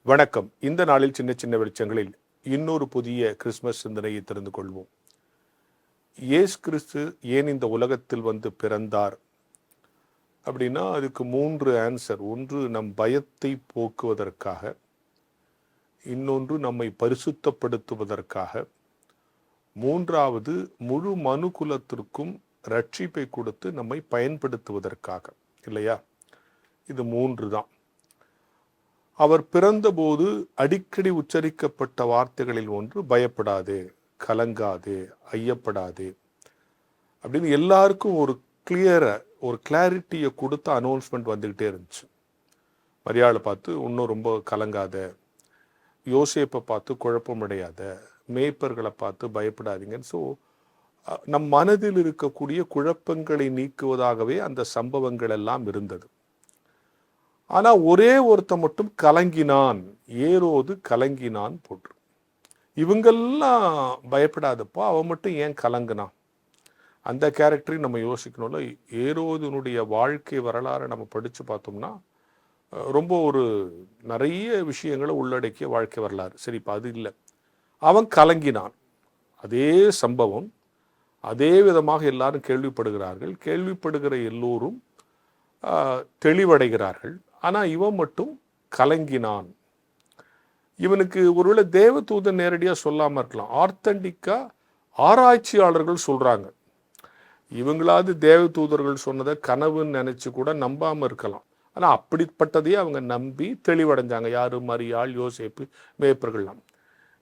வணக்கம். இந்த நாளில் சின்ன சின்ன வெளிச்சங்களில் இன்னொரு புதிய கிறிஸ்துமஸ் சிந்தனையை தெரிந்து கொள்வோம். இயேசு கிறிஸ்து ஏன் இந்த உலகத்தில் வந்து பிறந்தார் அப்படின்னா, அதுக்கு 3 ஆன்சர். ஒன்று நம் பயத்தை போக்குவதற்காக, இன்னொன்று நம்மை பரிசுத்தப்படுத்துவதற்காக, மூன்றாவது முழு மனுக்குலத்திற்கும் ரட்சிப்பை கொடுத்து நம்மை பயன்படுத்துவதற்காக. இல்லையா? இது 3 தான். அவர் பிறந்தபோது அடிக்கடி உச்சரிக்கப்பட்ட வார்த்தைகளில் ஒன்று பயப்படாதே, கலங்காதே, ஐயப்படாதே அப்படின்னு எல்லாருக்கும் ஒரு கிளாரிட்டியை கொடுத்த அனௌன்ஸ்மெண்ட் வந்துக்கிட்டே இருந்துச்சு. மரியாதை பார்த்து இன்னும் ரொம்ப கலங்காத, யோசேப்பை பார்த்து குழப்பமடையாத, மேய்ப்பர்களை பார்த்து பயப்படாதீங்கன்னு. ஸோ நம் மனதில் இருக்கக்கூடிய குழப்பங்களை நீக்குவதாகவே அந்த சம்பவங்கள் எல்லாம் இருந்தது. ஆனா ஒரே ஒருத்த மட்டும் கலங்கினான், ஏரோது கலங்கினான் போட்டு. இவங்கெல்லாம் பயப்படாதப்பா, அவன் மட்டும் ஏன் கலங்கினான்? அந்த கேரக்டரையும் நம்ம யோசிக்கணும்ல. ஏரோதுனுடைய வாழ்க்கை வரலாறை நம்ம படித்து பார்த்தோம்னா ரொம்ப ஒரு நிறைய விஷயங்களை உள்ளடக்கிய வாழ்க்கை வரலாறு. சரி, இப்போ அது இல்லை. அவன் கலங்கினான். அதே சம்பவம் அதே விதமாக எல்லாரும் கேள்விப்படுகிறார்கள். கேள்விப்படுகிற எல்லோரும் தெளிவடைகிறார்கள். ஆனால் இவன் மட்டும் கலங்கினான். இவனுக்கு ஒருவேளை தேவதூதன் நேரடியாக சொல்லாமல் இருக்கலாம். ஆர்த்தண்டிக்காக ஆராய்ச்சியாளர்கள் சொல்கிறாங்க. இவங்களாவது தேவதூதர்கள் சொன்னதை கனவுன்னு நினச்சி கூட நம்பாமல் இருக்கலாம். ஆனால் அப்படிப்பட்டதையே அவங்க நம்பி தெளிவடைஞ்சாங்க. யார்? மரியாள், யோசேப்பு, மேய்ப்பர்கள்லாம்.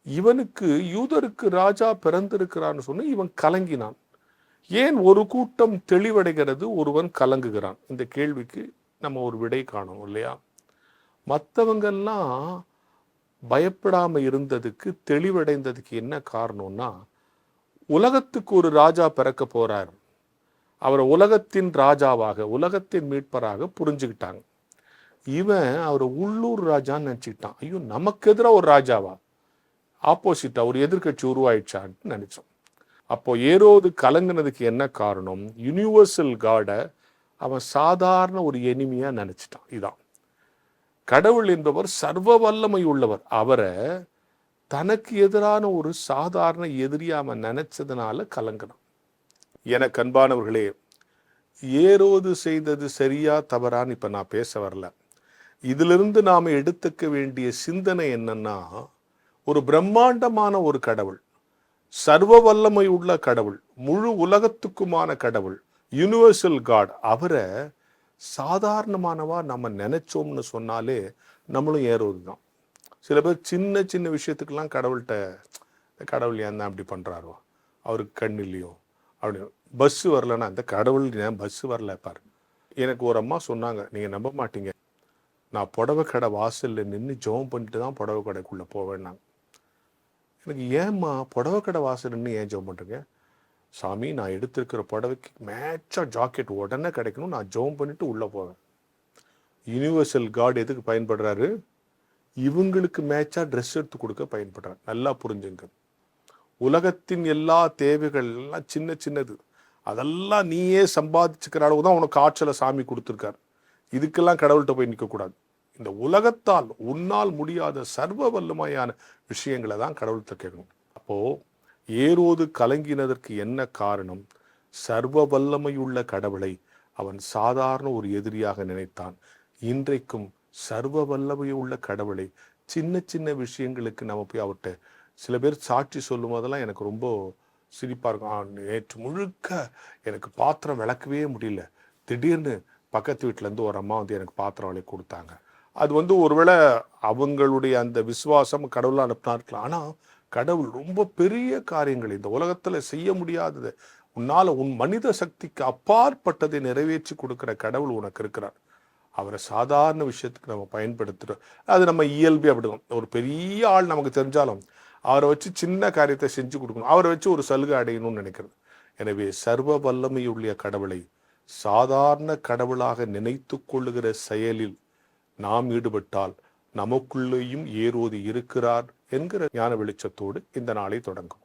இவனுக்கு யூதருக்கு ராஜா பிறந்திருக்கிறான்னு சொன்ன இவன் கலங்கினான். ஏன் ஒரு கூட்டம் தெளிவடைகிறது, ஒருவன் கலங்குகிறான்? இந்த கேள்விக்கு நம்ம ஒரு விடை காணணும் இல்லையா? மற்றவங்கெல்லாம் பயப்படாமல் இருந்ததுக்கு, தெளிவடைந்ததுக்கு என்ன காரணம்னா, உலகத்துக்கு ஒரு ராஜா பிறக்க போறார், அவரை உலகத்தின் ராஜாவாக, உலகத்தின் மீட்பராக புரிஞ்சுக்கிட்டாங்க. இவன் அவரை உள்ளூர் ராஜான்னு நினச்சிக்கிட்டான். ஐயோ, நமக்கு எதிராக ஒரு ராஜாவா, ஆப்போசிட்டா ஒரு எதிர்கட்சி உருவாயிடுச்சான்னு நினைச்சோம். அப்போ ஏரோது கலங்கினதுக்கு என்ன காரணம்? யூனிவர்சல் காடை அவன் சாதாரண ஒரு எனிமியா நினைச்சிட்டான். இதான் கடவுள் என்பவர் சர்வ வல்லமை உள்ளவர். அவரை தனக்கு எதிரான ஒரு சாதாரண எதிரியா அவன் நினைச்சதுனால கலங்கினான். எனக்கு அன்பானவர்களே, ஏரோது செய்தது சரியா தவறான்னு இப்ப நான் பேச வரல. இதிலிருந்து நாம எடுத்துக்க வேண்டிய சிந்தனை என்னன்னா, ஒரு பிரம்மாண்டமான ஒரு கடவுள், சர்வ வல்லமை உள்ள கடவுள், முழு உலகத்துக்குமான கடவுள், யூனிவர்சல் காட், அவரை சாதாரணமானவா நம்ம நினைச்சோம்னு சொன்னாலே நம்மளும் ஏறுவது தான். சில பேர் சின்ன சின்ன விஷயத்துக்கெல்லாம் கடவுள் ஏன் தான் அப்படி பண்ணுறாரோ, அவருக்கு கண் இல்லையோ அப்படின்னு. பஸ்ஸு வரலன்னா இந்த கடவுள் ஏன் பஸ்ஸு வரல பாரு. எனக்கு ஒரு அம்மா சொன்னாங்க, நீங்கள் நம்ப மாட்டீங்க, நான் புடவை கடை வாசலில் நின்று ஜெபம் பண்ணிட்டு தான் புடவை கடைக்குள்ளே போவேன்னாங்க. எனக்கு ஏம்மா புடவை கடை வாசல் நின்று ஏன் ஜெபம் பண்ணுறீங்க? சாமி, நான் எடுத்திருக்கிற புடவைக்கு மேட்சாக ஜாக்கெட் உடனே கிடைக்கணும், நான் ஜெபம் பண்ணிட்டு உள்ளே போவேன். யூனிவர்சல் காட் எதுக்கு பயன்படுறாரு? இவங்களுக்கு மேட்சாக ட்ரெஸ் எடுத்து கொடுக்க பயன்படுறாரு. நல்லா புரிஞ்சுங்க. உலகத்தின் எல்லா தேவைகள் எல்லாம் சின்ன சின்னது, அதெல்லாம் நீயே சம்பாதிச்சுக்கிற அளவு தான் உனக்கு ஆற்றலை சாமி கொடுத்துருக்காரு. இதுக்கெல்லாம் கடவுள்கிட்ட போய் நிற்கக்கூடாது. இந்த உலகத்தால் உன்னால் முடியாத சர்வ வல்லமையான விஷயங்களை தான் கடவுள்கிட்ட கேட்கணும். அப்போது ஏரோது கலங்கினதற்கு என்ன காரணம்? சர்வ வல்லமையுள்ள கடவுளை அவன் சாதாரண ஒரு எதிரியாக நினைத்தான். இன்றைக்கும் சர்வ வல்லமையுள்ள கடவுளை சின்ன சின்ன விஷயங்களுக்கு நம்ம போய் அவர்கிட்ட, சில பேர் சாட்சி சொல்லும் போதெல்லாம் எனக்கு ரொம்ப சிரிப்பாக இருக்கும். நேற்று முழுக்க எனக்கு பாத்திரம் விளக்கவே முடியல, திடீர்னு பக்கத்து வீட்டிலேருந்து ஒரு அம்மா வந்து எனக்கு பாத்திரம் விளக்கி கொடுத்தாங்க. அது ஒருவேளை அவங்களுடைய அந்த விசுவாசம் கடவுளாக அனுப்பினா இருக்கலாம். ஆனால் கடவுள் ரொம்ப பெரிய காரியங்கள் இந்த உலகத்தில் செய்ய முடியாதது, உன்னால் உன் மனித சக்திக்கு அப்பாற்பட்டதை நிறைவேற்றி கொடுக்குற கடவுள் உனக்கு இருக்கிறார். அவரை சாதாரண விஷயத்துக்கு நம்ம பயன்படுத்துகிறோம். அது நம்ம இயல்பே அப்படிதான். ஒரு பெரிய ஆள் நமக்கு தெரிஞ்சாலும் அவரை வச்சு சின்ன காரியத்தை செஞ்சு கொடுக்கணும், அவரை வச்சு ஒரு சலுகை அடையணும்னு நினைக்கிறது. எனவே சர்வ வல்லமையுள்ள கடவுளை சாதாரண கடவுளாக நினைத்து கொள்ளுகிற செயலில் நாம் ஈடுபட்டால் நமக்குள்ளேயும் ஏரோது இருக்கிறார் என்கிற ஞான வெளிச்சத்தோடு இந்த நாளை தொடங்கும்.